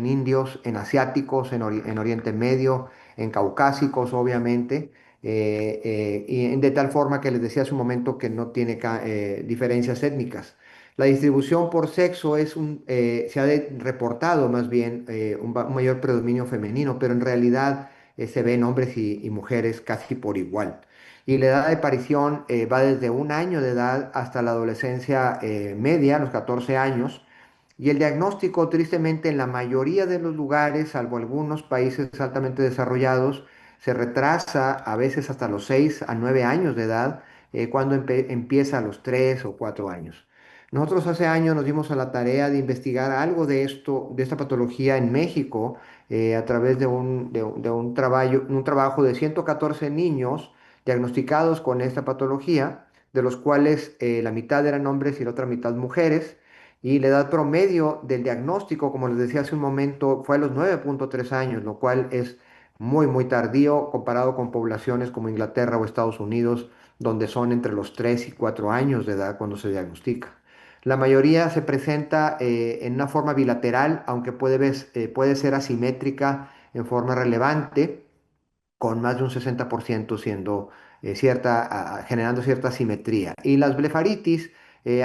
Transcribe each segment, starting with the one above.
en indios, en asiáticos, en Oriente Medio, en caucásicos, obviamente, y de tal forma que les decía hace un momento que no tiene diferencias étnicas. La distribución por sexo se ha reportado más bien un mayor predominio femenino, pero en realidad se ven hombres y mujeres casi por igual. Y la edad de aparición va desde un año de edad hasta la adolescencia media, los 14 años. Y el diagnóstico, tristemente, en la mayoría de los lugares, salvo algunos países altamente desarrollados, se retrasa a veces hasta los 6 a 9 años de edad, cuando empieza a los 3 o 4 años. Nosotros hace años nos dimos a la tarea de investigar algo de esto, de esta patología en México, a través de un trabajo de 114 niños diagnosticados con esta patología, de los cuales la mitad eran hombres y la otra mitad mujeres, y la edad promedio del diagnóstico, como les decía hace un momento, fue a los 9,3 años, lo cual es muy, muy tardío comparado con poblaciones como Inglaterra o Estados Unidos, donde son entre los 3 y 4 años de edad cuando se diagnostica. La mayoría se presenta en una forma bilateral, aunque puede ser asimétrica en forma relevante, con más de un 60% siendo generando cierta simetría. Y las blefaritis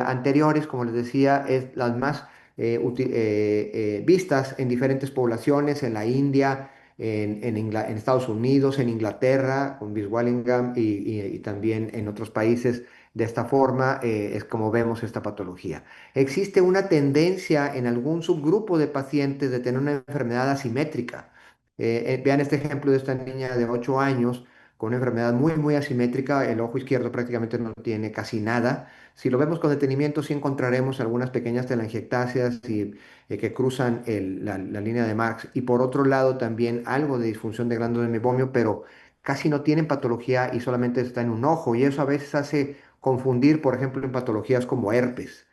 anteriores, como les decía, es las más vistas en diferentes poblaciones, en la India, en Estados Unidos, en Inglaterra, con Biswallingham y también en otros países. De esta forma es como vemos esta patología. Existe una tendencia en algún subgrupo de pacientes de tener una enfermedad asimétrica. Vean este ejemplo de esta niña de 8 años con una enfermedad muy, muy asimétrica. El ojo izquierdo prácticamente no tiene casi nada. Si lo vemos con detenimiento, sí encontraremos algunas pequeñas telangiectasias que cruzan la línea de Marx. Y por otro lado, también algo de disfunción de glándula de meiomio, pero casi no tienen patología y solamente está en un ojo. Y eso a veces hace confundir, por ejemplo, en patologías como herpes.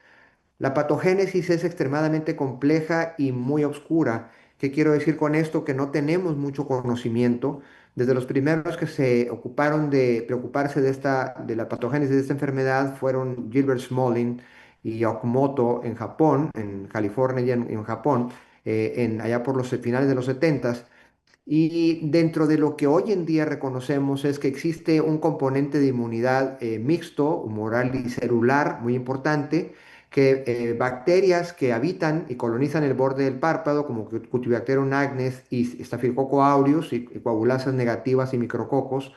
La patogénesis es extremadamente compleja y muy oscura. ¿Qué quiero decir con esto? Que no tenemos mucho conocimiento. Desde los primeros que se ocuparon de preocuparse de la patogénesis de esta enfermedad fueron Gilbert Smolin y Okumoto en Japón, en California y en Japón, allá por los finales de los 70. Y dentro de lo que hoy en día reconocemos es que existe un componente de inmunidad mixto, humoral y celular muy importante, que bacterias que habitan y colonizan el borde del párpado, como Cutibacterium agnes y Staphylococcus aureus, y coagulasas negativas y micrococos,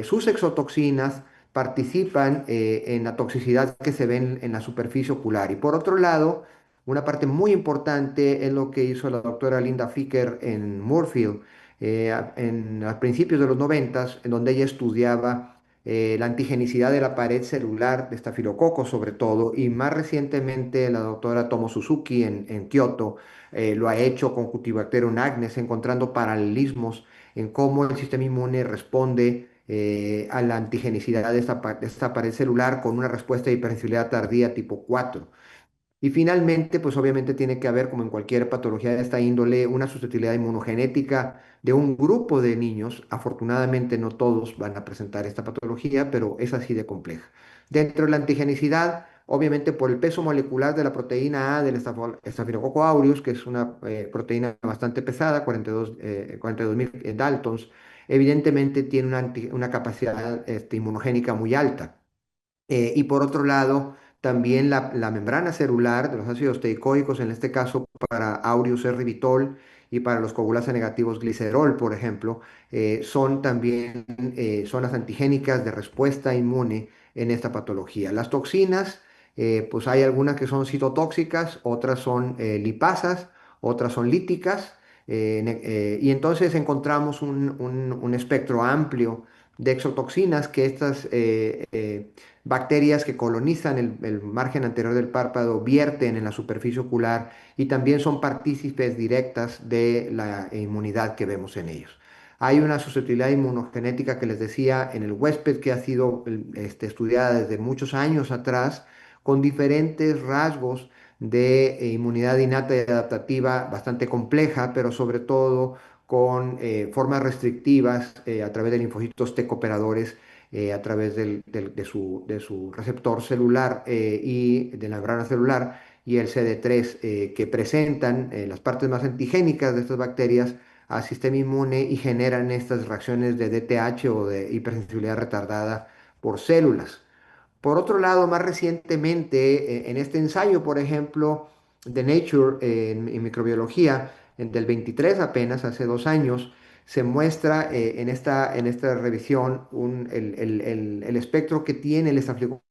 sus exotoxinas participan en la toxicidad que se ve en la superficie ocular. Y por otro lado, una parte muy importante es lo que hizo la doctora Linda Ficker en Moorfield a principios de los 90, en donde ella estudiaba la antigenicidad de la pared celular de estafilococos sobre todo, y más recientemente la doctora Tomo Suzuki en Kioto lo ha hecho con Cutibacterium agnes, encontrando paralelismos en cómo el sistema inmune responde a la antigenicidad de esta pared celular con una respuesta de hipersensibilidad tardía tipo 4. Y finalmente, pues obviamente tiene que haber, como en cualquier patología de esta índole, una susceptibilidad inmunogenética de un grupo de niños. Afortunadamente no todos van a presentar esta patología, pero es así de compleja. Dentro de la antigenicidad, obviamente por el peso molecular de la proteína A del Staphylococcus aureus, que es una proteína bastante pesada, 42.000 Daltons, evidentemente tiene una capacidad inmunogénica muy alta. Y por otro lado, también la membrana celular de los ácidos teicoicos, en este caso para Aureus erythritol y para los coagulantes negativos glicerol, por ejemplo, son también zonas antigénicas de respuesta inmune en esta patología. Las toxinas, pues hay algunas que son citotóxicas, otras son lipasas, otras son líticas, y entonces encontramos un espectro amplio de exotoxinas que estas bacterias que colonizan el margen anterior del párpado vierten en la superficie ocular y también son partícipes directas de la inmunidad que vemos en ellos. Hay una susceptibilidad inmunogenética que les decía en el huésped que ha sido estudiada desde muchos años atrás, con diferentes rasgos de inmunidad innata y adaptativa bastante compleja, pero sobre todo con formas restrictivas a través de linfocitos T cooperadores a través de su receptor celular y de la membrana celular, y el CD3, que presentan las partes más antigénicas de estas bacterias al sistema inmune y generan estas reacciones de DTH o de hipersensibilidad retardada por células. Por otro lado, más recientemente, en este ensayo, por ejemplo, de Nature en microbiología, del 23 apenas, hace 2 años, se muestra en esta revisión el espectro que tiene el Staphylococcus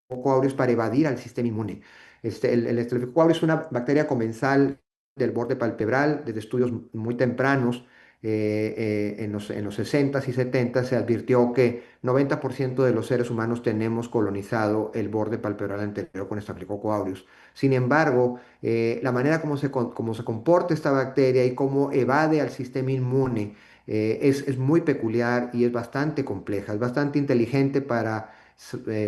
aureus para evadir al sistema inmune. El Staphylococcus aureus es una bacteria comensal del borde palpebral. Desde estudios muy tempranos, en los 60 y 70 se advirtió que 90% de los seres humanos tenemos colonizado el borde palpebral anterior con Staphylococcus aureus. Sin embargo, la manera como se comporta esta bacteria y cómo evade al sistema inmune es muy peculiar y es bastante compleja, es bastante inteligente para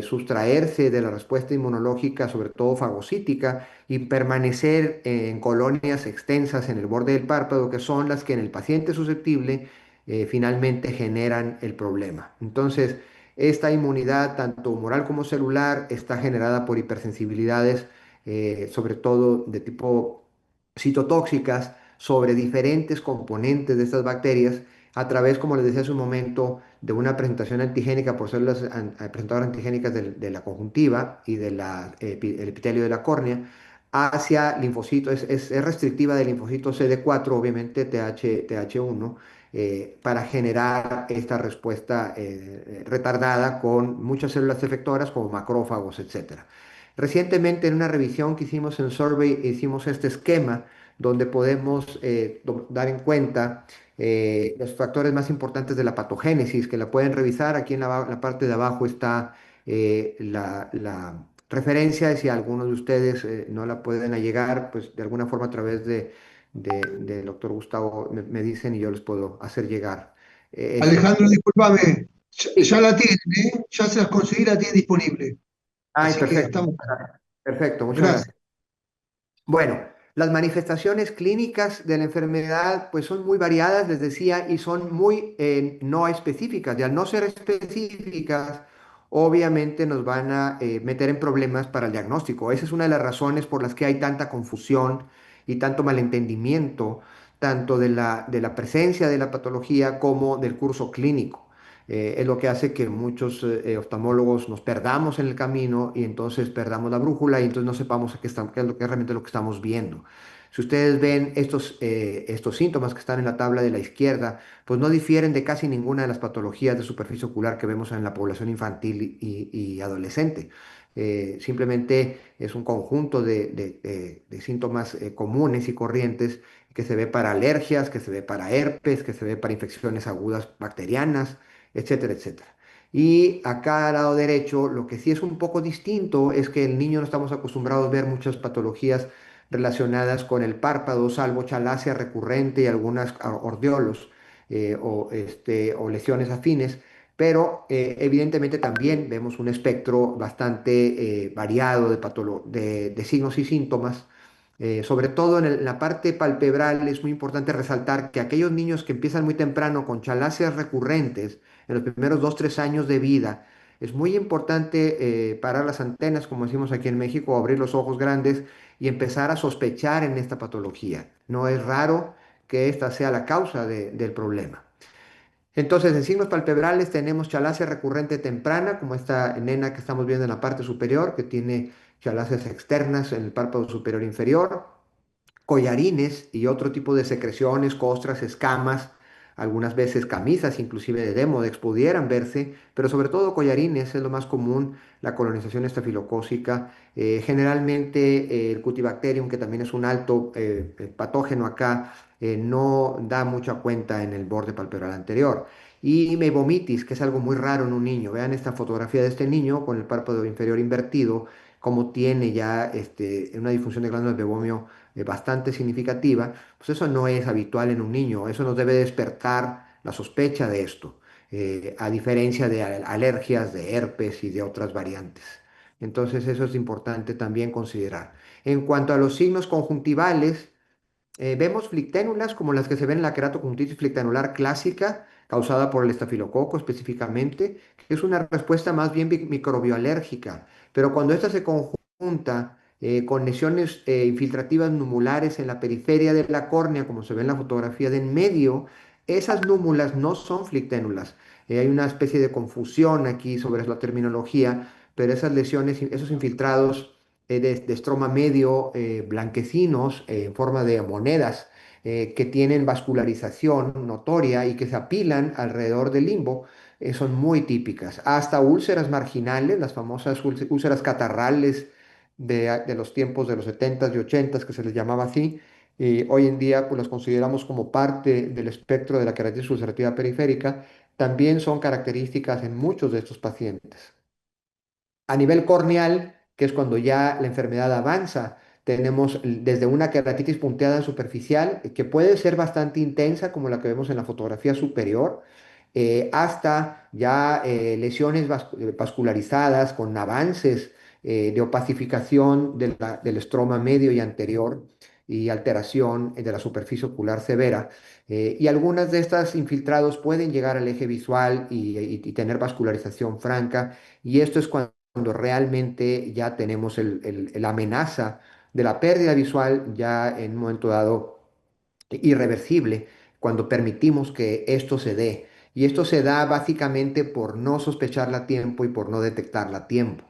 sustraerse de la respuesta inmunológica, sobre todo fagocítica, y permanecer en colonias extensas en el borde del párpado, que son las que en el paciente susceptible finalmente generan el problema. Entonces, esta inmunidad, tanto humoral como celular, está generada por hipersensibilidades, sobre todo de tipo citotóxicas, sobre diferentes componentes de estas bacterias, a través, como les decía hace un momento, de una presentación antigénica por células presentadoras antigénicas de la conjuntiva y del epitelio de la córnea, hacia linfocitos. Es restrictiva del linfocito CD4, obviamente TH1, para generar esta respuesta retardada con muchas células efectoras como macrófagos, etcétera. Recientemente, en una revisión que hicimos en Survey, hicimos este esquema donde podemos dar en cuenta los factores más importantes de la patogénesis, que la pueden revisar. Aquí en la parte de abajo está la referencia, y si algunos de ustedes no la pueden allegar, pues de alguna forma a través del doctor Gustavo me dicen y yo les puedo hacer llegar esto. Alejandro, discúlpame, ya Sí. la tienen, ¿eh? Ya se las conseguí, la tienen disponible. Ay, Así que perfecto. estamos. Perfecto, muchas Gracias. gracias. Bueno, las manifestaciones clínicas de la enfermedad pues son muy variadas, les decía, y son muy no específicas. Y al no ser específicas, obviamente nos van a meter en problemas para el diagnóstico. Esa es una de las razones por las que hay tanta confusión y tanto malentendimiento, tanto de la presencia de la patología como del curso clínico. Es lo que hace que muchos oftalmólogos nos perdamos en el camino y entonces perdamos la brújula y entonces no sepamos qué es lo que es realmente lo que estamos viendo. Si ustedes ven estos síntomas que están en la tabla de la izquierda, pues no difieren de casi ninguna de las patologías de superficie ocular que vemos en la población infantil y adolescente. Simplemente es un conjunto de síntomas comunes y corrientes que se ve para alergias, que se ve para herpes, que se ve para infecciones agudas bacterianas, etcétera, etcétera. Y acá al lado derecho, lo que sí es un poco distinto es que el niño no estamos acostumbrados a ver muchas patologías relacionadas con el párpado, salvo chalacia recurrente y algunas ordeolos, o lesiones afines, pero evidentemente también vemos un espectro bastante variado de signos y síntomas. Sobre todo en la parte palpebral es muy importante resaltar que aquellos niños que empiezan muy temprano con chalacias recurrentes, en los primeros 2, 3 años de vida, es muy importante parar las antenas, como decimos aquí en México, abrir los ojos grandes y empezar a sospechar en esta patología. No es raro que esta sea la causa del problema. Entonces, en signos palpebrales tenemos chalacia recurrente temprana, como esta nena que estamos viendo en la parte superior, que tiene chalacias externas en el párpado superior inferior, collarines y otro tipo de secreciones, costras, escamas, algunas veces camisas, inclusive de Demodex, pudieran verse, pero sobre todo collarines es lo más común, la colonización estafilocócica. Generalmente el Cutibacterium, que también es un alto patógeno acá, no da mucha cuenta en el borde palpebral anterior. Y meibomitis, que es algo muy raro en un niño. Vean esta fotografía de este niño con el párpado inferior invertido, como tiene ya una disfunción de glándulas de Meibomian bastante significativa. Pues eso no es habitual en un niño. Eso nos debe despertar la sospecha de esto, a diferencia de alergias, de herpes y de otras variantes. Entonces eso es importante también considerar. En cuanto a los signos conjuntivales, vemos flicténulas como las que se ven en la queratoconjuntivitis flictenular clásica, causada por el estafilococo específicamente, que es una respuesta más bien microbioalérgica. Pero cuando esta se conjunta con lesiones infiltrativas numulares en la periferia de la córnea, como se ve en la fotografía de en medio. Esas númulas no son flicténulas. Hay una especie de confusión aquí sobre la terminología, pero esas lesiones, esos infiltrados de estroma medio blanquecinos en forma de monedas que tienen vascularización notoria y que se apilan alrededor del limbo, son muy típicas. Hasta úlceras marginales, las famosas úlceras catarrales de los tiempos de los 70s y 80s, que se les llamaba así, y hoy en día pues las consideramos como parte del espectro de la queratitis ulcerativa periférica, también son características en muchos de estos pacientes. A nivel corneal, que es cuando ya la enfermedad avanza, tenemos desde una queratitis punteada superficial, que puede ser bastante intensa, como la que vemos en la fotografía superior, hasta ya lesiones vascularizadas con avances de opacificación del estroma medio y anterior y alteración de la superficie ocular severa. Y algunas de estas infiltrados pueden llegar al eje visual y tener vascularización franca. Y esto es cuando realmente ya tenemos la amenaza de la pérdida visual ya en un momento dado irreversible, cuando permitimos que esto se dé. Y esto se da básicamente por no sospecharla a tiempo y por no detectarla a tiempo.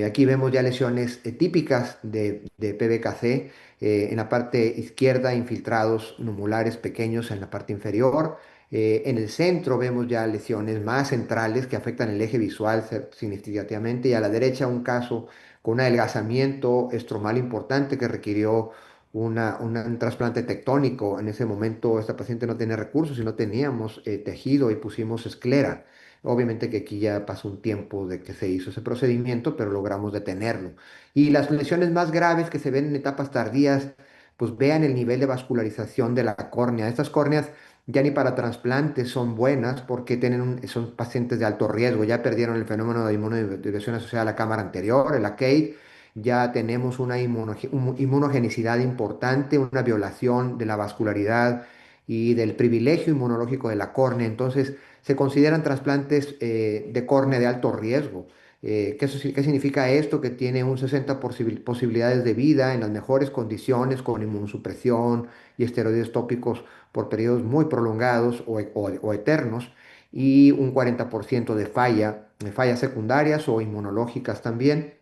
Aquí vemos ya lesiones típicas de PBKC, en la parte izquierda, infiltrados numulares pequeños en la parte inferior. En el centro vemos ya lesiones más centrales que afectan el eje visual significativamente, y a la derecha un caso con un adelgazamiento estromal importante que requirió un trasplante tectónico. En ese momento esta paciente no tenía recursos y no teníamos tejido y pusimos esclera. Obviamente que aquí ya pasó un tiempo de que se hizo ese procedimiento, pero logramos detenerlo. Y las lesiones más graves que se ven en etapas tardías, pues vean el nivel de vascularización de la córnea. Estas córneas ya ni para trasplantes son buenas porque son pacientes de alto riesgo, ya perdieron el fenómeno de inmunodepresión asociada a la cámara anterior, el ACADE, ya tenemos una inmunogenicidad importante, una violación de la vascularidad y del privilegio inmunológico de la córnea. Entonces, se consideran trasplantes de córnea de alto riesgo. ¿Qué significa esto? Que tiene un 60 posibilidades de vida en las mejores condiciones, con inmunosupresión y esteroides tópicos por periodos muy prolongados o eternos, y un 40% de fallas secundarias o inmunológicas también.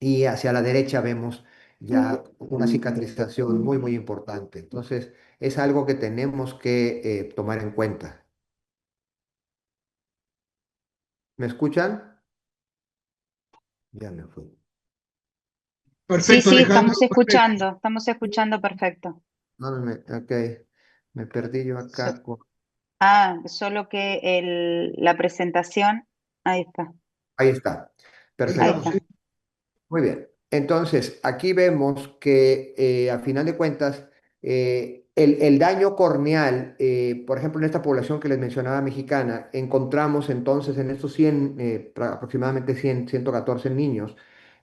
Y hacia la derecha vemos ya una cicatrización muy, muy importante. Entonces, es algo que tenemos que tomar en cuenta. ¿Me escuchan? Ya me fui. Sí, Perfecto, sí, Alejandro, perfecto. estamos escuchando perfecto. No, ok, me perdí yo So- acá. Solo que la presentación, ahí está, Ahí está. Ahí ahí estamos, Perfecto. sí. está. Muy bien. Entonces, aquí vemos que a final de cuentas, el daño corneal, por ejemplo, en esta población que les mencionaba mexicana, encontramos entonces en estos 100, aproximadamente 100, 114 niños,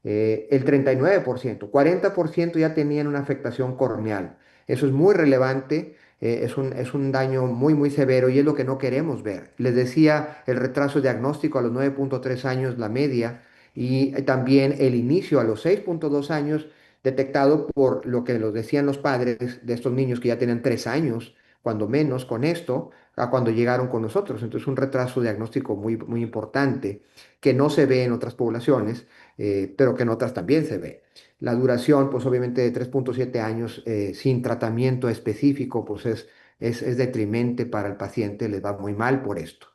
el 39%, 40% ya tenían una afectación corneal. Eso es muy relevante. Es un daño muy, muy severo y es lo que no queremos ver. Les decía, el retraso diagnóstico a los 9,3 años, la media, y también el inicio a los 6,2 años, detectado por lo que nos decían los padres de estos niños que ya tenían 3 años, cuando menos, con esto, a cuando llegaron con nosotros. Entonces, un retraso diagnóstico muy, muy importante que no se ve en otras poblaciones, pero que en otras también se ve. La duración, pues obviamente de 3,7 años sin tratamiento específico, pues es detrimente para el paciente, les va muy mal por esto.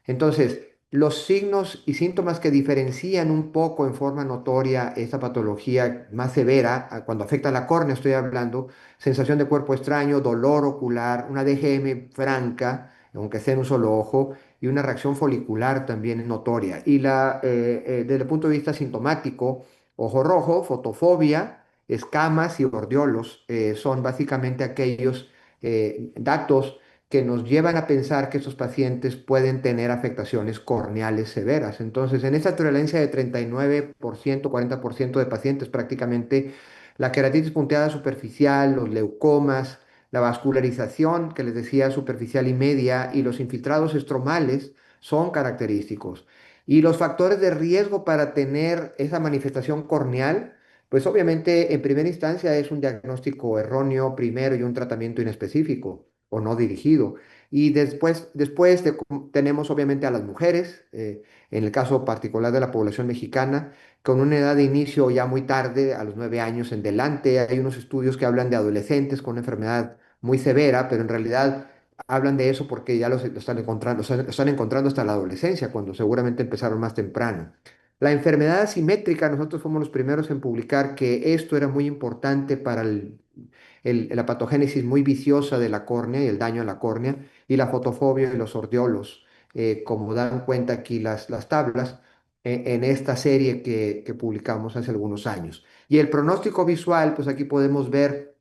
Entonces, los signos y síntomas que diferencian un poco en forma notoria esta patología más severa, cuando afecta a la córnea, estoy hablando, sensación de cuerpo extraño, dolor ocular, una DGM franca, aunque sea en un solo ojo, y una reacción folicular también notoria. Y desde el punto de vista sintomático, ojo rojo, fotofobia, escamas y ordiolos son básicamente aquellos datos que nos llevan a pensar que estos pacientes pueden tener afectaciones corneales severas. Entonces, en esta prevalencia de 39%, 40% de pacientes, prácticamente la queratitis punteada superficial, los leucomas, la vascularización, que les decía, superficial y media, y los infiltrados estromales son característicos. Y los factores de riesgo para tener esa manifestación corneal Pues obviamente en primera instancia es un diagnóstico erróneo primero y un tratamiento inespecífico o no dirigido. Y tenemos obviamente a las mujeres, en el caso particular de la población mexicana, con una edad de inicio ya muy tarde, a los 9 años en delante. Hay unos estudios que hablan de adolescentes con una enfermedad muy severa, pero en realidad hablan de eso porque ya lo están encontrando, lo están encontrando hasta la adolescencia, cuando seguramente empezaron más temprano. La enfermedad asimétrica, nosotros fuimos los primeros en publicar que esto era muy importante para la patogénesis muy viciosa de la córnea y el daño a la córnea, y la fotofobia y los ordeolos, como dan cuenta aquí las tablas, en esta serie que publicamos hace algunos años. Y el pronóstico visual, pues aquí podemos ver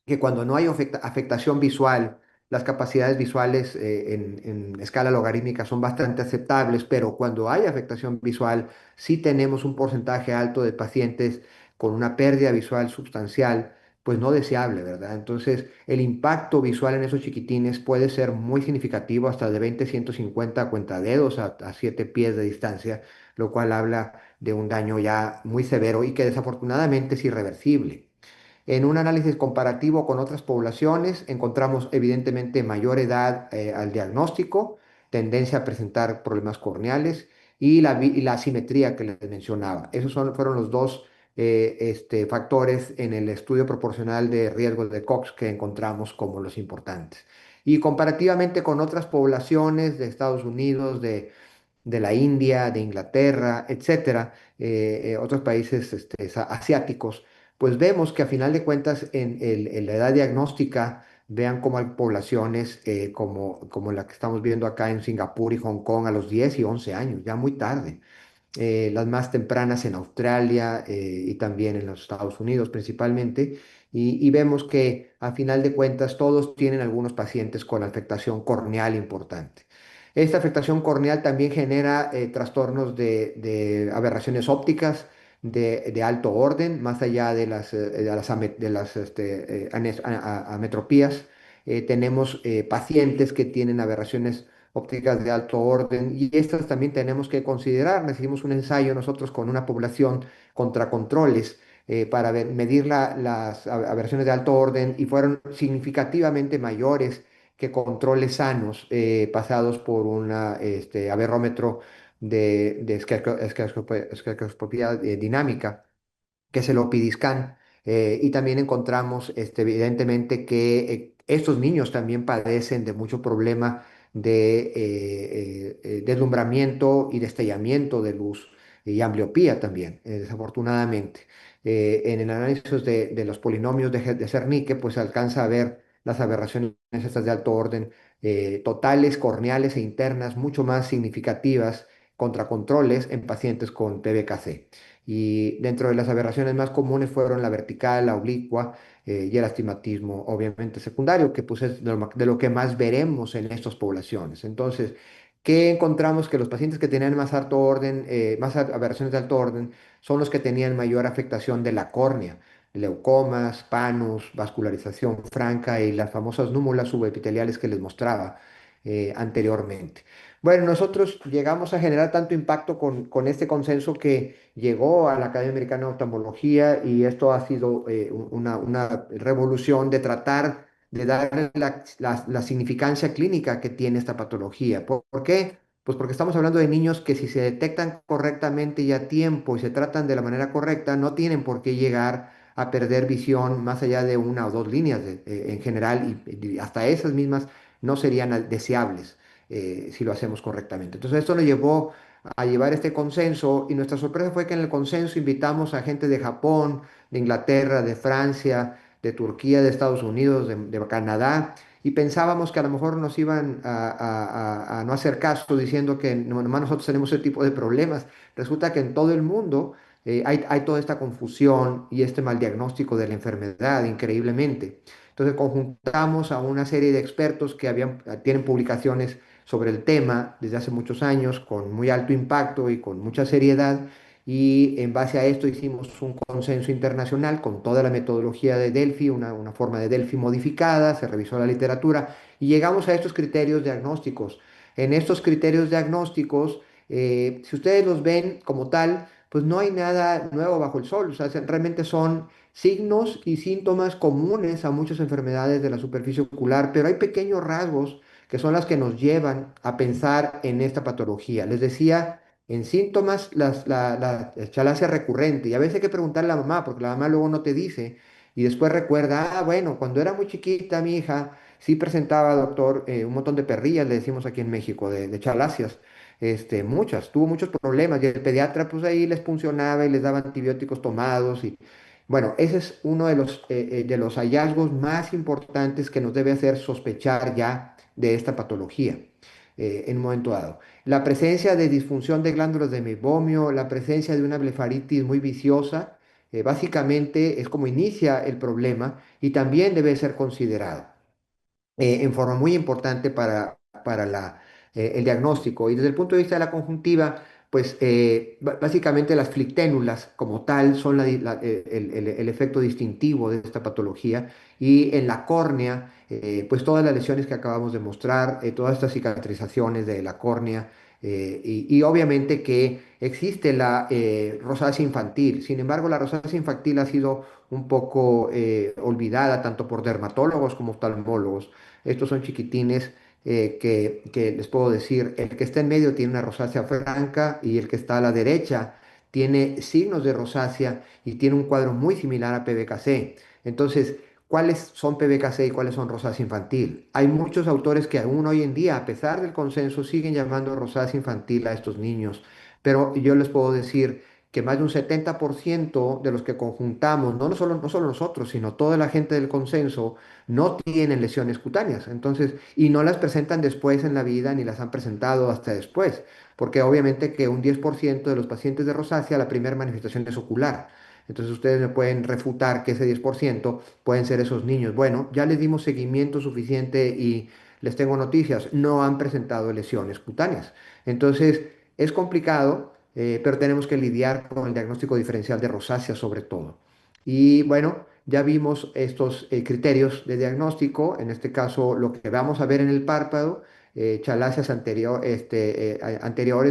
que cuando no hay afectación visual, las capacidades visuales en escala logarítmica son bastante aceptables, pero cuando hay afectación visual, sí tenemos un porcentaje alto de pacientes con una pérdida visual sustancial, pues no deseable, ¿verdad? Entonces, el impacto visual en esos chiquitines puede ser muy significativo, hasta de 20, 150 cuentadedos a 7 pies de distancia, lo cual habla de un daño ya muy severo y que desafortunadamente es irreversible. En un análisis comparativo con otras poblaciones, encontramos evidentemente mayor edad al diagnóstico, tendencia a presentar problemas corneales y la asimetría que les mencionaba. Fueron los dos factores en el estudio proporcional de riesgos de Cox que encontramos como los importantes. Y comparativamente con otras poblaciones de Estados Unidos, de la India, de Inglaterra, etcétera, otros países asiáticos, pues vemos que a final de cuentas en la edad diagnóstica, vean cómo hay poblaciones como la que estamos viendo acá en Singapur y Hong Kong a los 10 y 11 años, ya muy tarde. Las más tempranas en Australia y también en los Estados Unidos principalmente. Y vemos que a final de cuentas todos tienen algunos pacientes con afectación corneal importante. Esta afectación corneal también genera trastornos de aberraciones ópticas de alto orden, más allá de las ametropías. Tenemos pacientes que tienen aberraciones ópticas de alto orden, y estas también tenemos que considerar. Hicimos un ensayo nosotros con una población contra controles para medir las aberraciones de alto orden, y fueron significativamente mayores que controles sanos pasados por un aberrómetro de escleroscopía dinámica, que es el OPDiscan. Y también encontramos evidentemente que estos niños también padecen de mucho problema de deslumbramiento y destellamiento de luz y ambliopía también, desafortunadamente. En el análisis de los polinomios de Cernique, pues se alcanza a ver las aberraciones estas de alto orden, totales, corneales e internas, mucho más significativas contra controles en pacientes con PBKC. Y dentro de las aberraciones más comunes fueron la vertical, la oblicua y el astigmatismo, obviamente secundario, que pues es de lo que más veremos en estas poblaciones. Entonces, ¿qué encontramos? Que los pacientes que tenían más alto orden, aberraciones de alto orden, son los que tenían mayor afectación de la córnea, leucomas, panus, vascularización franca y las famosas númulas subepiteliales que les mostraba anteriormente. Bueno, nosotros llegamos a generar tanto impacto con este consenso que llegó a la Academia Americana de Oftalmología, y esto ha sido una revolución de tratar de dar la significancia clínica que tiene esta patología. ¿Por qué? Pues porque estamos hablando de niños que, si se detectan correctamente y a tiempo y se tratan de la manera correcta, no tienen por qué llegar a perder visión más allá de una o dos líneas en general, y hasta esas mismas no serían deseables si lo hacemos correctamente. Entonces esto nos llevó a llevar este consenso, y nuestra sorpresa fue que en el consenso invitamos a gente de Japón, de Inglaterra, de Francia, de Turquía, de Estados Unidos, de Canadá, y pensábamos que a lo mejor nos iban a no hacer caso diciendo que nomás nosotros tenemos ese tipo de problemas. Resulta que en todo el mundo hay toda esta confusión y este mal diagnóstico de la enfermedad, increíblemente. Entonces conjuntamos a una serie de expertos que tienen publicaciones sobre el tema desde hace muchos años, con muy alto impacto y con mucha seriedad, y en base a esto hicimos un consenso internacional con toda la metodología de Delphi, una forma de Delphi modificada, se revisó la literatura y llegamos a estos criterios diagnósticos. En estos criterios diagnósticos, si ustedes los ven como tal, pues no hay nada nuevo bajo el sol. O sea, realmente son signos y síntomas comunes a muchas enfermedades de la superficie ocular, pero hay pequeños rasgos que son las que nos llevan a pensar en esta patología. Les decía, en síntomas, la chalacia recurrente, y a veces hay que preguntarle a la mamá, porque la mamá luego no te dice, y después recuerda, ah, bueno, cuando era muy chiquita mi hija, sí presentaba, doctor, un montón de perrillas, le decimos aquí en México, de chalacias. Muchas, tuvo muchos problemas y el pediatra pues ahí les funcionaba y les daba antibióticos tomados y bueno, ese es uno de los hallazgos más importantes que nos debe hacer sospechar ya de esta patología en un momento dado. La presencia de disfunción de glándulas de meiomio, la presencia de una blefaritis muy viciosa, básicamente es como inicia el problema y también debe ser considerado en forma muy importante para el diagnóstico. Y desde el punto de vista de la conjuntiva, pues básicamente las flicténulas como tal son el efecto distintivo de esta patología y en la córnea, pues todas las lesiones que acabamos de mostrar, todas estas cicatrizaciones de la córnea. Y obviamente que existe la rosácea infantil. Sin embargo, la rosácea infantil ha sido un poco olvidada tanto por dermatólogos como oftalmólogos. Estos son chiquitines que les puedo decir, el que está en medio tiene una rosácea franca y el que está a la derecha tiene signos de rosácea y tiene un cuadro muy similar a PBKC. Entonces, ¿cuáles son PBKC y cuáles son rosácea infantil? Hay muchos autores que aún hoy en día, a pesar del consenso, siguen llamando rosácea infantil a estos niños, pero yo les puedo decir que más de un 70% de los que conjuntamos, no solo nosotros, sino toda la gente del consenso, no tienen lesiones cutáneas. Entonces, y no las presentan después en la vida ni las han presentado hasta después, porque obviamente que un 10% de los pacientes de rosácea la primera manifestación es ocular. Entonces ustedes me pueden refutar que ese 10% pueden ser esos niños. Bueno, ya les dimos seguimiento suficiente y les tengo noticias, no han presentado lesiones cutáneas. Entonces, es complicado, pero tenemos que lidiar con el diagnóstico diferencial de rosácea sobre todo. Y bueno, ya vimos estos criterios de diagnóstico, en este caso lo que vamos a ver en el párpado, chalacias anteriores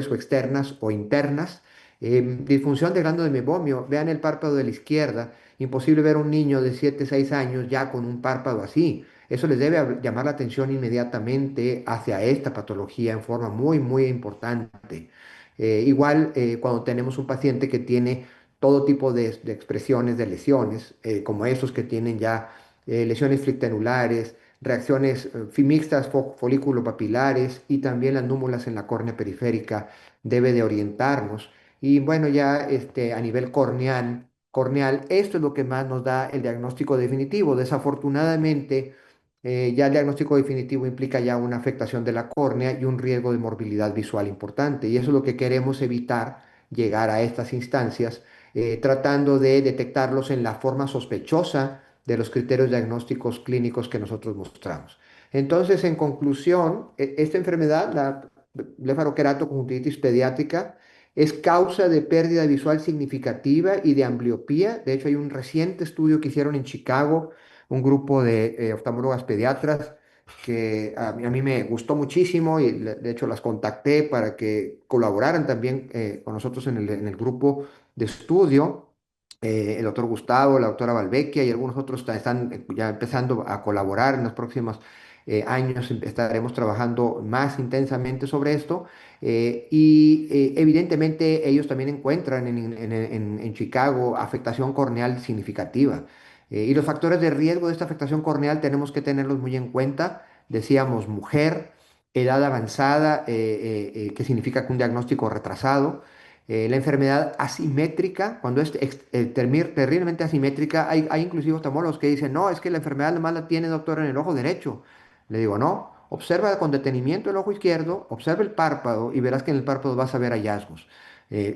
o externas o internas, disfunción de glándulo de meiomio, vean el párpado de la izquierda, imposible ver un niño de 7 6 años ya con un párpado así. Eso les debe llamar la atención inmediatamente hacia esta patología en forma muy, muy importante. Igual cuando tenemos un paciente que tiene todo tipo de expresiones de lesiones, como esos que tienen ya lesiones flictenulares, reacciones mixtas folículo-papilares y también las númulas en la córnea periférica, debe de orientarnos. Y bueno, ya a nivel corneal, esto es lo que más nos da el diagnóstico definitivo. Desafortunadamente, ya el diagnóstico definitivo implica ya una afectación de la córnea y un riesgo de morbilidad visual importante. Y eso es lo que queremos evitar, llegar a estas instancias, tratando de detectarlos en la forma sospechosa de los criterios diagnósticos clínicos que nosotros mostramos. Entonces, en conclusión, esta enfermedad, la blefaroqueratoconjuntivitis pediátrica, es causa de pérdida visual significativa y de ambliopía. De hecho, hay un reciente estudio que hicieron en Chicago, un grupo de oftalmólogas pediatras que a mí me gustó muchísimo y de hecho las contacté para que colaboraran también con nosotros en el grupo de estudio. El doctor Gustavo, la doctora Valvecchia y algunos otros están ya empezando a colaborar en los próximos años. Estaremos trabajando más intensamente sobre esto y evidentemente ellos también encuentran en Chicago afectación corneal significativa. Y los factores de riesgo de esta afectación corneal tenemos que tenerlos muy en cuenta. Decíamos mujer, edad avanzada, que significa que un diagnóstico retrasado. La enfermedad asimétrica, cuando es terriblemente asimétrica, hay inclusive oftalmólogos que dicen, no, es que la enfermedad nomás la tiene, doctor, en el ojo derecho. Le digo, no, observa con detenimiento el ojo izquierdo, observa el párpado y verás que en el párpado vas a ver hallazgos.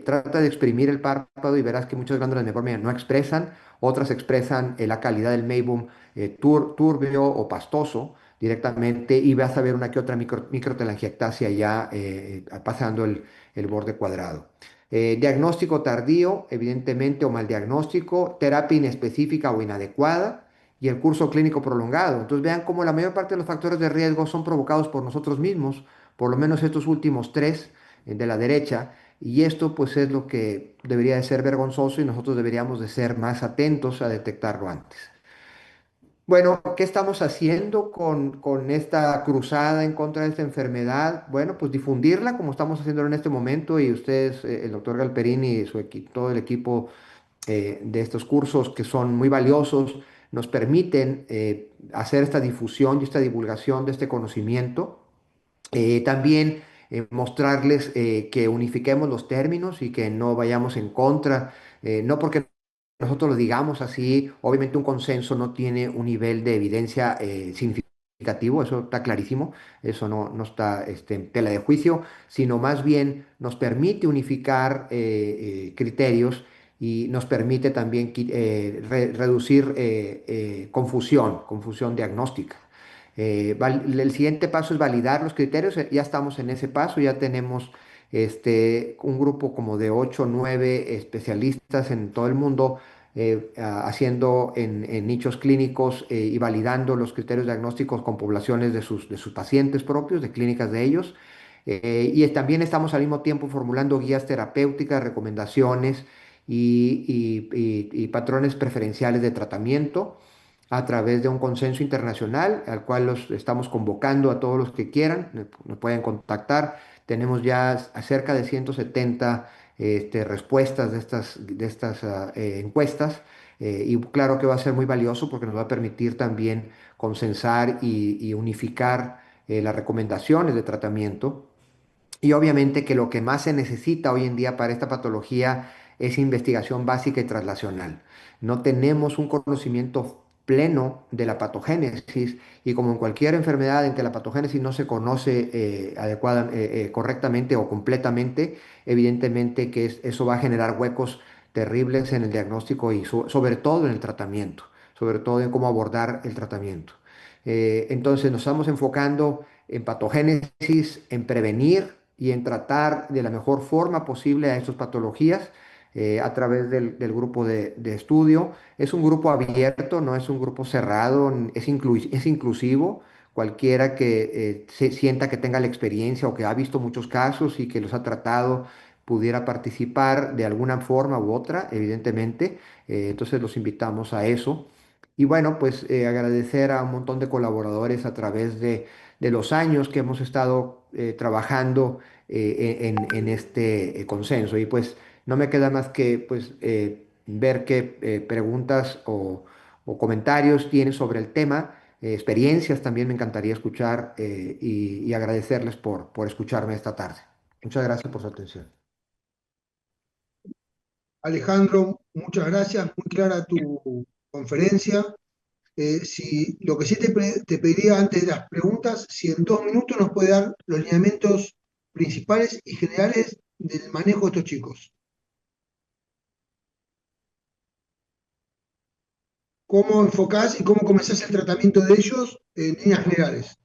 Trata de exprimir el párpado y verás que muchas glándulas de meiomia no expresan, otras expresan la calidad del meibum turbio o pastoso directamente y vas a ver una que otra microtelangiectasia ya pasando el borde cuadrado. Diagnóstico tardío, evidentemente, o mal diagnóstico, terapia inespecífica o inadecuada y el curso clínico prolongado. Entonces vean cómo la mayor parte de los factores de riesgo son provocados por nosotros mismos, por lo menos estos últimos tres de la derecha, Y esto pues es lo que debería de ser vergonzoso y nosotros deberíamos de ser más atentos a detectarlo antes. Bueno, ¿qué estamos haciendo con esta cruzada en contra de esta enfermedad? Bueno, pues difundirla como estamos haciendo en este momento y ustedes, el doctor Galperini y su todo el equipo de estos cursos que son muy valiosos, nos permiten hacer esta difusión y esta divulgación de este conocimiento. También mostrarles que unifiquemos los términos y que no vayamos en contra, no porque nosotros lo digamos así, obviamente un consenso no tiene un nivel de evidencia significativo, eso está clarísimo, eso no está en tela de juicio, sino más bien nos permite unificar criterios y nos permite también reducir confusión diagnóstica. El siguiente paso es validar los criterios. Ya estamos en ese paso, ya tenemos un grupo como de 8 o 9 especialistas en todo el mundo haciendo en nichos clínicos y validando los criterios diagnósticos con poblaciones de sus pacientes propios, de clínicas de ellos. Y también estamos al mismo tiempo formulando guías terapéuticas, recomendaciones y patrones preferenciales de tratamiento a través de un consenso internacional al cual los estamos convocando a todos los que quieran, me pueden contactar. Tenemos ya cerca de 170 respuestas de estas encuestas y claro que va a ser muy valioso porque nos va a permitir también consensar y unificar las recomendaciones de tratamiento y obviamente que lo que más se necesita hoy en día para esta patología es investigación básica y translacional. No tenemos un conocimiento pleno de la patogénesis y como en cualquier enfermedad en que la patogénesis no se conoce correctamente o completamente, evidentemente que eso va a generar huecos terribles en el diagnóstico y sobre todo en el tratamiento, sobre todo en cómo abordar el tratamiento. Entonces nos estamos enfocando en patogénesis, en prevenir y en tratar de la mejor forma posible a estas patologías a través del grupo de estudio. Es un grupo abierto, no es un grupo cerrado, es inclusivo. Cualquiera que se sienta que tenga la experiencia o que ha visto muchos casos y que los ha tratado pudiera participar de alguna forma u otra, evidentemente. Entonces los invitamos a eso. Y bueno, pues agradecer a un montón de colaboradores a través de los años que hemos estado trabajando en este consenso. Y pues no me queda más que pues, ver qué preguntas o comentarios tienen sobre el tema, experiencias también me encantaría escuchar y agradecerles por escucharme esta tarde. Muchas gracias por su atención. Alejandro, muchas gracias, muy clara tu conferencia. Si, lo que sí te pediría antes de las preguntas, si en 2 minutos nos puede dar los lineamientos principales y generales del manejo de estos chicos. ¿Cómo enfocás y cómo comenzás el tratamiento de ellos en líneas generales?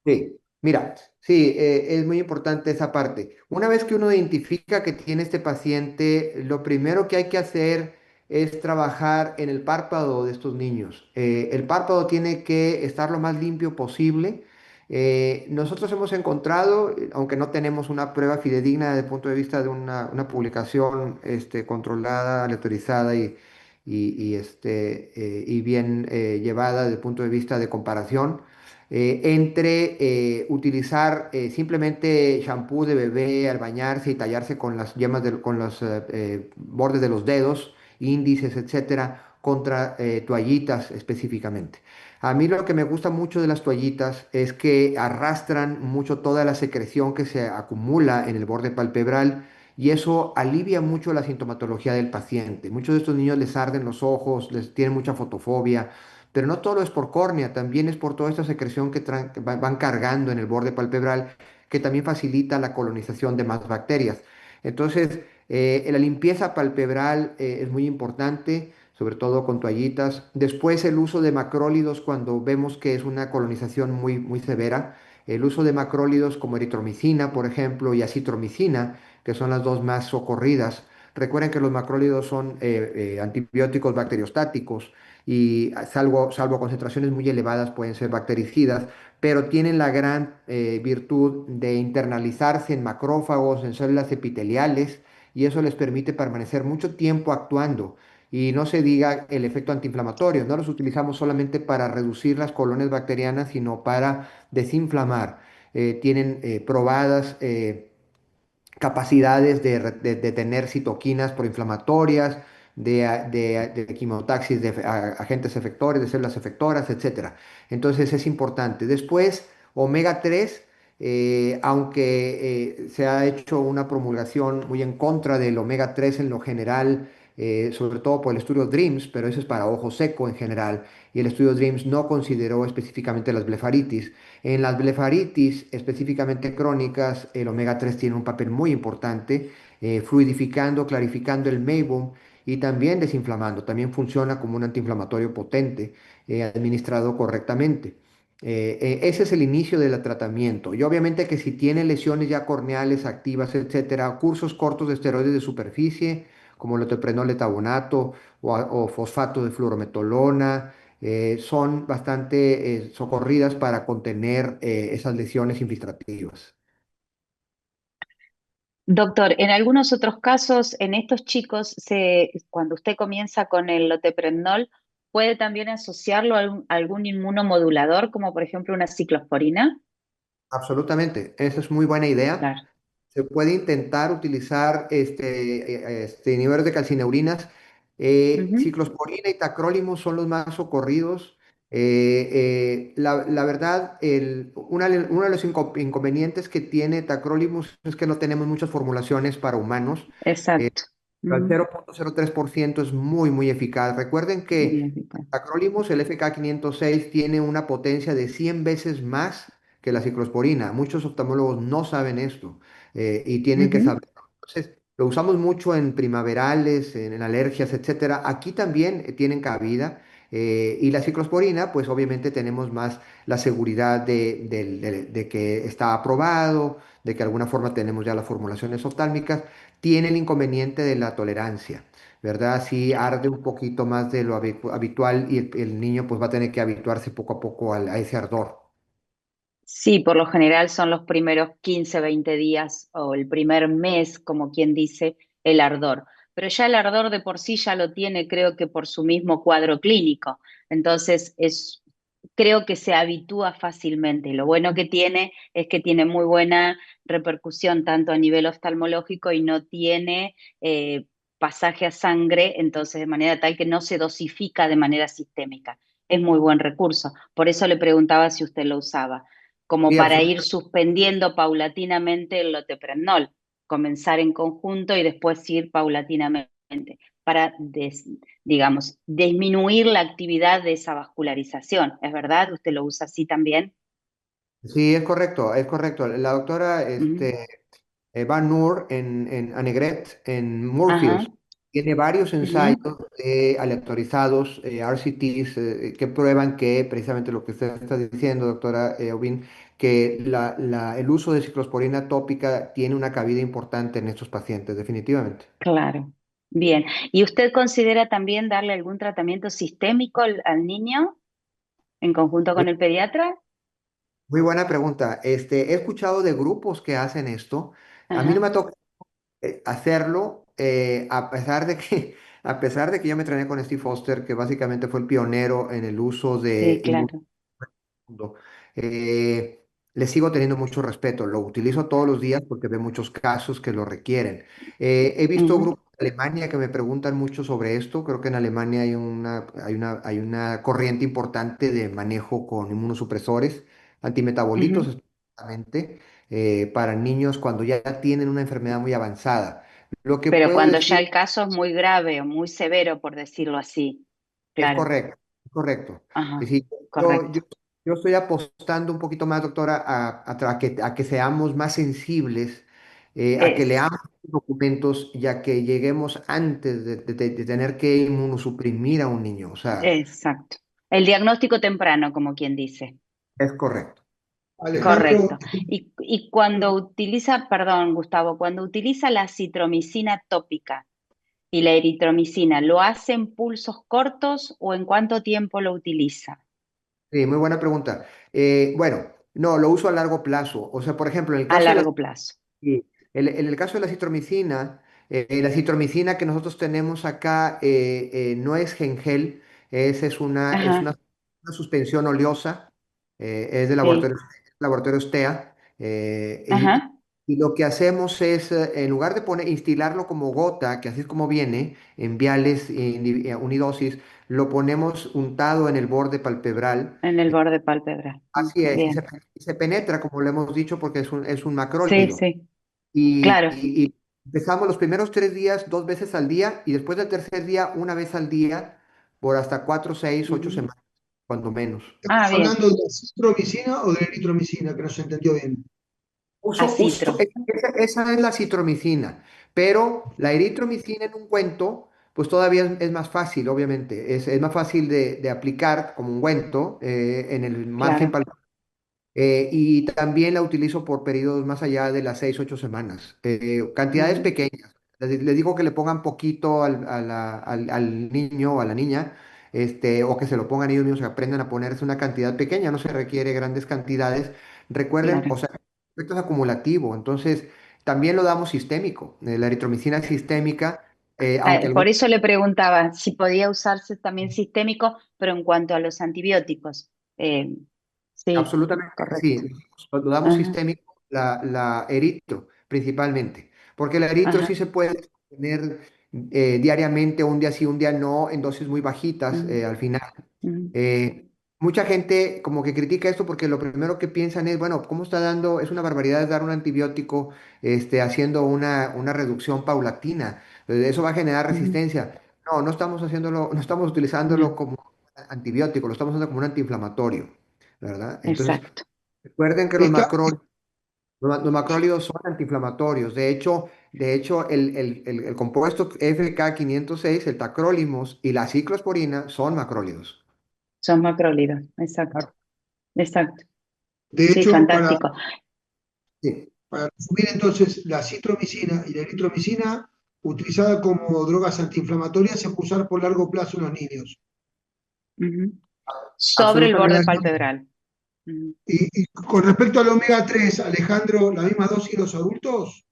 Sí, mira, sí, es muy importante esa parte. Una vez que uno identifica que tiene este paciente, lo primero que hay que hacer es trabajar en el párpado de estos niños. El párpado tiene que estar lo más limpio posible. Nosotros hemos encontrado, aunque no tenemos una prueba fidedigna desde el punto de vista de una publicación controlada, aleatorizada y bien llevada desde el punto de vista de comparación entre utilizar simplemente shampoo de bebé al bañarse y tallarse con las yemas con los bordes de los dedos, índices, etcétera, contra toallitas específicamente. A mí lo que me gusta mucho de las toallitas es que arrastran mucho toda la secreción que se acumula en el borde palpebral y eso alivia mucho la sintomatología del paciente. Muchos de estos niños les arden los ojos, les tienen mucha fotofobia, pero no todo es por córnea, también es por toda esta secreción que van cargando en el borde palpebral, que también facilita la colonización de más bacterias. Entonces, la limpieza palpebral es muy importante, sobre todo con toallitas. Después, el uso de macrólidos cuando vemos que es una colonización muy severa. El uso de macrólidos como eritromicina, por ejemplo, y acitromicina, que son las dos más socorridas. Recuerden que los macrólidos son antibióticos bacteriostáticos y salvo concentraciones muy elevadas pueden ser bactericidas, pero tienen la gran virtud de internalizarse en macrófagos, en células epiteliales, y eso les permite permanecer mucho tiempo actuando. Y no se diga el efecto antiinflamatorio, no los utilizamos solamente para reducir las colonias bacterianas, sino para desinflamar. Tienen probadas capacidades de tener citoquinas proinflamatorias, de quimiotaxis de agentes efectores, de células efectoras, etcétera. Entonces es importante. Después, omega 3, aunque se ha hecho una promulgación muy en contra del omega 3 en lo general, sobre todo por el estudio DREAMS, pero eso es para ojo seco en general, y el estudio DREAMS no consideró específicamente las blefaritis. En las blefaritis, específicamente crónicas, el omega 3 tiene un papel muy importante, fluidificando, clarificando el meibum y también desinflamando. También funciona como un antiinflamatorio potente, administrado correctamente. Ese es el inicio del tratamiento. Y obviamente que si tiene lesiones ya corneales activas, etcétera, cursos cortos de esteroides de superficie, como el loteprenol etabonato o fosfato de fluorometolona, son bastante socorridas para contener esas lesiones infiltrativas. Doctor, en algunos otros casos, en estos chicos, cuando usted comienza con el loteprednol, ¿puede también asociarlo a algún inmunomodulador, como por ejemplo una ciclosporina? Absolutamente, esa es muy buena idea. Claro. Se puede intentar utilizar inhibidores de calcineurinas. Ujú. Ciclosporina y tacrolimus son los más socorridos. La verdad, uno de los inconvenientes que tiene tacrolimus es que no tenemos muchas formulaciones para humanos. Eh, Exacto. Al Ujú. 0,03% es muy, muy eficaz. Recuerden Muy que eficaz. Tacrolimus, el FK506, tiene una potencia de 100 veces más que la ciclosporina. Muchos oftalmólogos no saben esto, y tienen que Ujú. saber. Entonces, lo usamos mucho en primaverales, en alergias, etcétera. Aquí también tienen cabida. Y la ciclosporina, pues obviamente tenemos más la seguridad de que está aprobado, de que de alguna forma tenemos ya las formulaciones oftálmicas. Tiene el inconveniente de la tolerancia. ¿Verdad? Sí arde un poquito más de lo habitual y el niño pues va a tener que habituarse poco a poco a ese ardor. Sí, por lo general son los primeros 15, 20 días o el primer mes, como quien dice, el ardor. Pero ya el ardor de por sí ya lo tiene, creo que por su mismo cuadro clínico. Entonces, creo que se habitúa fácilmente. Lo bueno que tiene es que tiene muy buena repercusión tanto a nivel oftalmológico y no tiene pasaje a sangre, entonces de manera tal que no se dosifica de manera sistémica. Es muy buen recurso. Por eso le preguntaba si usted lo usaba como Sí, para ir suspendiendo paulatinamente el loteprednol, comenzar en conjunto y después ir paulatinamente, para, digamos, disminuir la actividad de esa vascularización. ¿Es verdad? ¿Usted lo usa así también? sí, es correcto, es correcto. La doctora Ujú. Van Noor en Annegret, en Ajá. Moorfields, tiene varios ensayos Ujú. aleatorizados, RCTs, que prueban que precisamente lo que usted está diciendo, doctora Aubin, que el uso de ciclosporina tópica tiene una cabida importante en estos pacientes, definitivamente. Claro. Bien. ¿Y usted considera también darle algún tratamiento sistémico al niño en conjunto con el pediatra? Muy buena pregunta. He escuchado de grupos que hacen esto. A mí no Ajá. me toca hacerlo, a pesar de que, a pesar de que yo me entrené con Steve Foster, que básicamente fue el pionero en el uso Sí, de claro. mundo. Le sigo teniendo mucho respeto, lo utilizo todos los días porque veo muchos casos que lo requieren. He visto Ujú. grupos de Alemania que me preguntan mucho sobre esto. Creo que en Alemania hay una corriente importante de manejo con inmunosupresores, antimetabolitos Ujú. específicamente, para niños cuando ya tienen una enfermedad muy avanzada. Lo que Pero puedo cuando ya decir el caso es muy grave o muy severo, por decirlo así. es Claro. correcto, es correcto. Es Ajá. decir, yo, Correcto. yo, yo estoy apostando un poquito más, doctora, a que seamos más sensibles, a que Es, leamos los documentos y a que lleguemos antes de tener que inmunosuprimir a un niño. O sea, exacto. El diagnóstico temprano, como quien dice. es correcto. Alejandro, Correcto. Y cuando utiliza, perdón, Gustavo, cuando utiliza la citromicina tópica y la eritromicina, ¿lo hace en pulsos cortos o en cuánto tiempo lo utiliza? Sí, muy buena pregunta. Bueno, no, lo uso a largo plazo. O sea, por ejemplo, en el A caso de la largo plazo. sí. En el caso de la citromicina que nosotros tenemos acá no es gengel, es Ajá, una suspensión oleosa, es de sí. laboratorio STEA, Ajá, y lo que hacemos es, en lugar de instilarlo como gota, que así es como viene, en viales unidosis, lo ponemos untado en el borde palpebral. en el borde palpebral. Así es, Bien. y se penetra, como le hemos dicho, porque es un Sí, macrólido. sí, Y, claro. y empezamos los primeros 3 días 2 veces al día y después del tercer día una vez al día por hasta 4, 6, 8 semanas, cuando menos. ¿Estamos Ah, bien. hablando de la citromicina o de la eritromicina? Que no se entendió bien. Acitro. Esa es la citromicina, pero la eritromicina en ungüento, pues todavía es más fácil, obviamente. Es más fácil de aplicar como ungüento en el margen Claro. y también la utilizo por periodos más allá de las 6, 8 semanas. Cantidades Ujú, pequeñas. Les digo que le pongan poquito al niño o a la niña, o que se lo pongan ellos mismos, que aprendan a ponerse una cantidad pequeña, no se requiere grandes cantidades. Recuerden, o claro. sea, esto es acumulativo, entonces también lo damos sistémico. La eritromicina sistémica, Ah, aunque por algunos eso le preguntaba si podía usarse también sistémico, pero en cuanto a los antibióticos. Eh, sí, absolutamente correcto. sí. Lo damos Ajá, sistémico, la eritro principalmente, porque la eritro ajá. sí se puede tener diariamente, un día sí, un día no, en dosis muy bajitas Ujú, al final. ujú, Eh, Mucha gente como que critica esto porque lo primero que piensan es, bueno, ¿cómo está dando? Es una barbaridad dar un antibiótico haciendo una reducción paulatina. Eso va a generar ujú. resistencia. No, no estamos haciéndolo, no estamos utilizándolo No, como antibiótico, lo estamos usando como un antiinflamatorio, ¿verdad? Entonces, exacto. recuerden que Está, los macrólidos son antiinflamatorios. De hecho el compuesto FK 506, el tacrolimus y la ciclosporina son macrólidos. Son macrólidos. Exacto, exacto. de Sí, hecho, fantástico. Sí, para resumir entonces, la citromicina y la eritromicina, utilizada como drogas antiinflamatorias, se puede usar por largo plazo en los niños. Ujú. Sobre el absolutamente. borde palpebral. Ujú. Y con respecto al omega 3, Alejandro, ¿la misma dosis los adultos?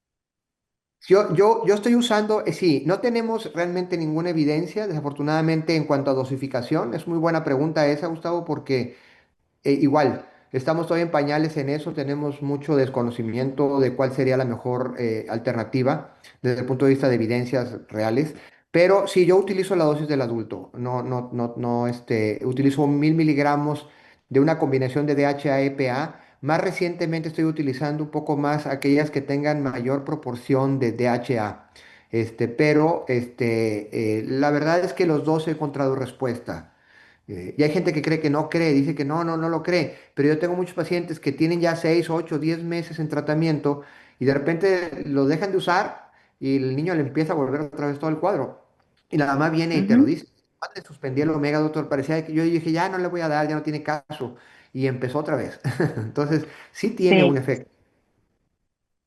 Yo estoy usando, sí, no tenemos realmente ninguna evidencia, desafortunadamente, en cuanto a dosificación. Es muy buena pregunta esa, Gustavo, porque igual, estamos todavía en pañales en eso, tenemos mucho desconocimiento de cuál sería la mejor alternativa desde el punto de vista de evidencias reales. Pero sí, yo utilizo la dosis del adulto, no, utilizo 1000 miligramos de una combinación de DHA EPA. Más recientemente estoy utilizando un poco más aquellas que tengan mayor proporción de DHA. Pero la verdad es que los dos he encontrado respuesta. Y hay gente que cree que no cree, dice que no lo cree, pero yo tengo muchos pacientes que tienen ya 6, 8, 10 meses en tratamiento y de repente lo dejan de usar y el niño le empieza a volver otra vez todo el cuadro. Y la mamá viene y te lo Ujú. dice. Antes suspendí el omega, doctor, parecía que yo dije, ya no le voy a dar, ya no tiene caso. Y empezó otra vez. Entonces, sí tiene un Sí, efecto.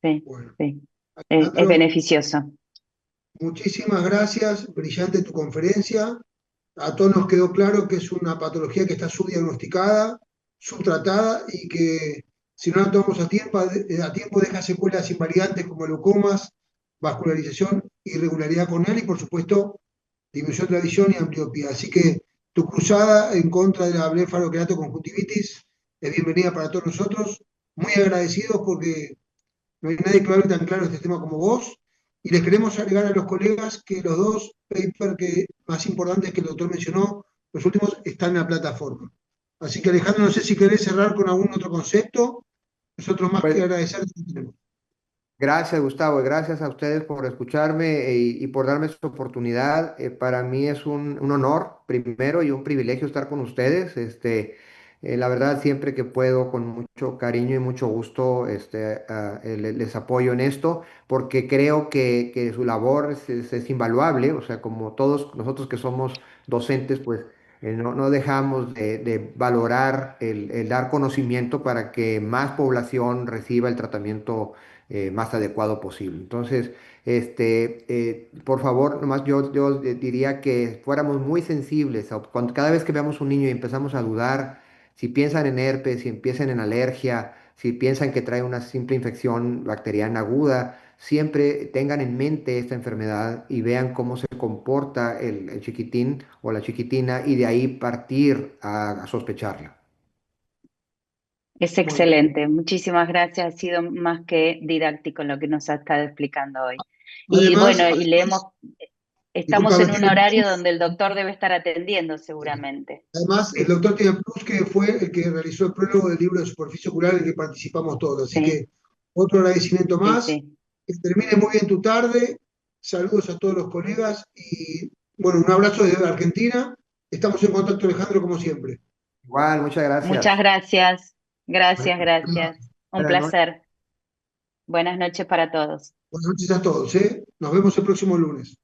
sí, Bueno, sí. Es Alejandro, beneficioso. muchísimas gracias, brillante tu conferencia. A todos nos quedó claro que es una patología que está subdiagnosticada, subtratada y que si no la tomamos a tiempo deja secuelas invalidantes como leucomas, vascularización, irregularidad corneal y por supuesto disminución de la visión y ambliopía. Así que tu cruzada en contra de la blefaroqueratoconjuntivitis es bienvenida para todos nosotros. Muy agradecidos porque no hay nadie que hable tan claro este tema como vos. Y les queremos agregar a los colegas que los dos papers más importantes que el doctor mencionó, los últimos, están en la plataforma. Así que Alejandro, no sé si querés cerrar con algún otro concepto. Nosotros más que Pues agradecer tenemos. gracias, Gustavo, y gracias a ustedes por escucharme y por darme esta oportunidad. Para mí es un honor, primero, y un privilegio estar con ustedes. La verdad, siempre que puedo, con mucho cariño y mucho gusto, les apoyo en esto, porque creo que su labor es invaluable. O sea, como todos nosotros que somos docentes, pues no dejamos de valorar el dar conocimiento para que más población reciba el tratamiento más adecuado posible. Entonces, por favor, nomás yo diría que fuéramos muy sensibles. Cada vez que veamos un niño y empezamos a dudar Si piensan en herpes, si empiezan en alergia, si piensan que trae una simple infección bacteriana aguda, siempre tengan en mente esta enfermedad y vean cómo se comporta el chiquitín o la chiquitina y de ahí partir a sospecharla. Es Bueno, excelente. Muchísimas gracias. Ha sido más que didáctico lo que nos ha estado explicando hoy. Y además, bueno, y estamos discúlpame, en un horario donde el doctor debe estar atendiendo seguramente. además, el doctor tiene plus que fue el que realizó el prólogo del libro de superficie ocular en el que participamos todos. Así Sí, que otro agradecimiento sí, más. sí. Que termine muy bien tu tarde. Saludos a todos los colegas y bueno, un abrazo desde Argentina. Estamos en contacto, Alejandro, como siempre. Igual, muchas Muchas gracias. gracias. Gracias, Buenas gracias. Un buenas noches. placer. Buenas noches para todos. Buenas noches a todos, ¿eh? Nos vemos el próximo lunes.